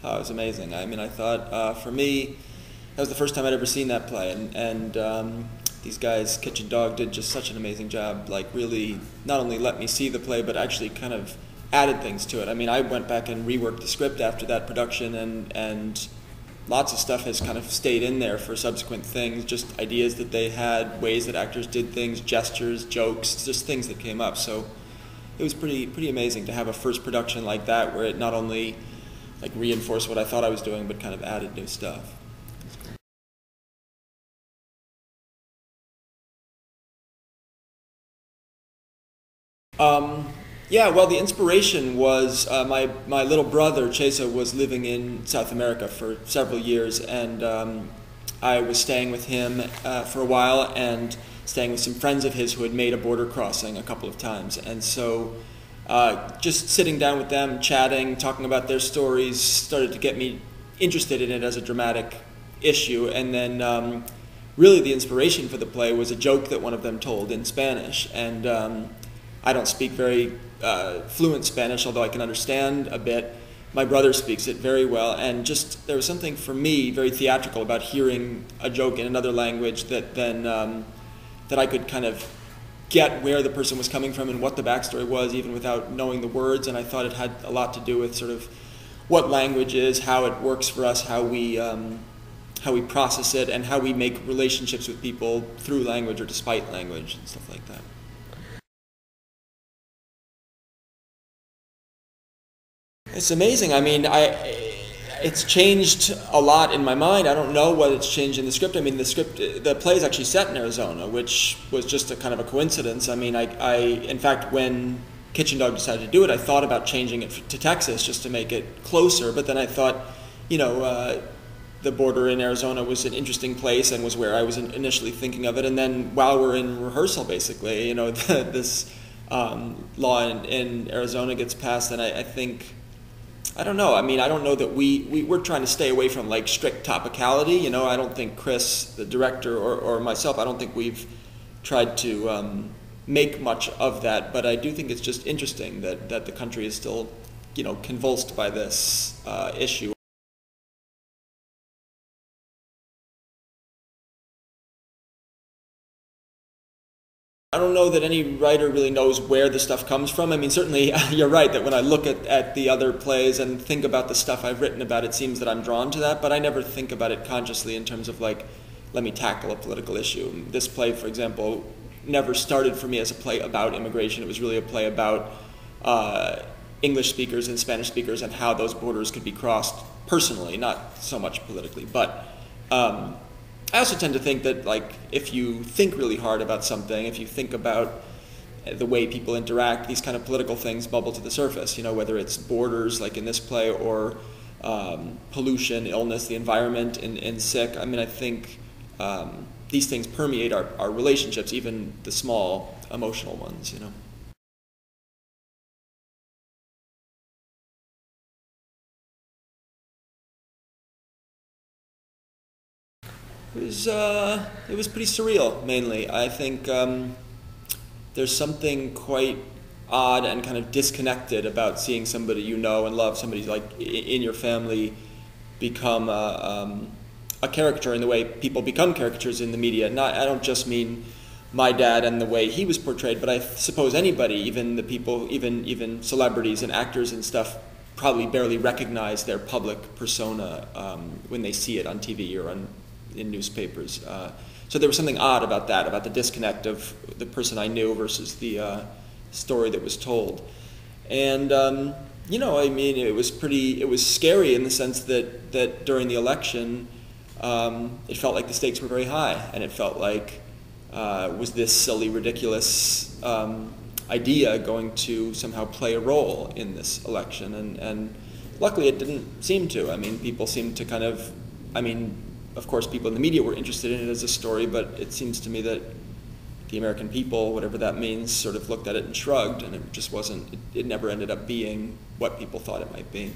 Oh, it was amazing. I mean, I thought, for me, that was the first time I'd ever seen that play, and these guys, Kitchen Dog, did just such an amazing job, like really not only let me see the play, but actually kind of added things to it. I mean, I went back and reworked the script after that production, and lots of stuff has kind of stayed in there for subsequent things, just ideas that they had, ways that actors did things, gestures, jokes, just things that came up. So it was pretty amazing to have a first production like that, where it not only like reinforced what I thought I was doing, but kind of added new stuff. Yeah, well, the inspiration was my little brother, Chesa, was living in South America for several years, and I was staying with him for a while and staying with some friends of his who had made a border crossing a couple of times. And so just sitting down with them, chatting, talking about their stories, started to get me interested in it as a dramatic issue. And then really the inspiration for the play was a joke that one of them told in Spanish. And I don't speak very fluent Spanish, although I can understand a bit. My brother speaks it very well, and just there was something for me very theatrical about hearing a joke in another language that then that I could kind of get where the person was coming from and what the backstory was, even without knowing the words. And I thought it had a lot to do with sort of what language is, how it works for us, how we process it, and how we make relationships with people through language or despite language and stuff like that. It's amazing. I mean, it's changed a lot in my mind. I don't know what it's changed in the script. I mean, the play is actually set in Arizona, which was just a kind of a coincidence. I mean, in fact, when Kitchen Dog decided to do it, I thought about changing it to Texas just to make it closer. But then I thought, you know, the border in Arizona was an interesting place and was where I was initially thinking of it. And then while we're in rehearsal, basically, you know, this law in Arizona gets passed, and I think. I don't know. I mean, I don't know that we're trying to stay away from like strict topicality. You know, I don't think Chris, the director, or myself, I don't think we've tried to make much of that. But I do think it's just interesting that the country is still, you know, convulsed by this issue. I don't know that any writer really knows where the stuff comes from. I mean, certainly you're right that when I look at the other plays and think about the stuff I've written about, it seems that I'm drawn to that, but I never think about it consciously in terms of like, let me tackle a political issue. This play, for example, never started for me as a play about immigration. It was really a play about English speakers and Spanish speakers and how those borders could be crossed personally, not so much politically. But I also tend to think that, like, if you think really hard about something, if you think about the way people interact, these kind of political things bubble to the surface, you know, whether it's borders, like in this play, or pollution, illness, the environment in Sick. I mean, I think these things permeate our relationships, even the small emotional ones, you know. It was pretty surreal, mainly. I think there's something quite odd and kind of disconnected about seeing somebody you know and love, somebody like in your family, become a caricature in the way people become caricatures in the media. I don't just mean my dad and the way he was portrayed, but I suppose anybody, even the people, even celebrities and actors and stuff, probably barely recognize their public persona when they see it on TV or in newspapers. So there was something odd about that, about the disconnect of the person I knew versus the story that was told. And, you know, I mean, it was scary in the sense that during the election, it felt like the stakes were very high, and it felt like, was this silly, ridiculous idea going to somehow play a role in this election? And luckily it didn't seem to. I mean, people seemed to kind of, of course, people in the media were interested in it as a story, but it seems to me that the American people, whatever that means, sort of looked at it and shrugged, and it just wasn't, it never ended up being what people thought it might be.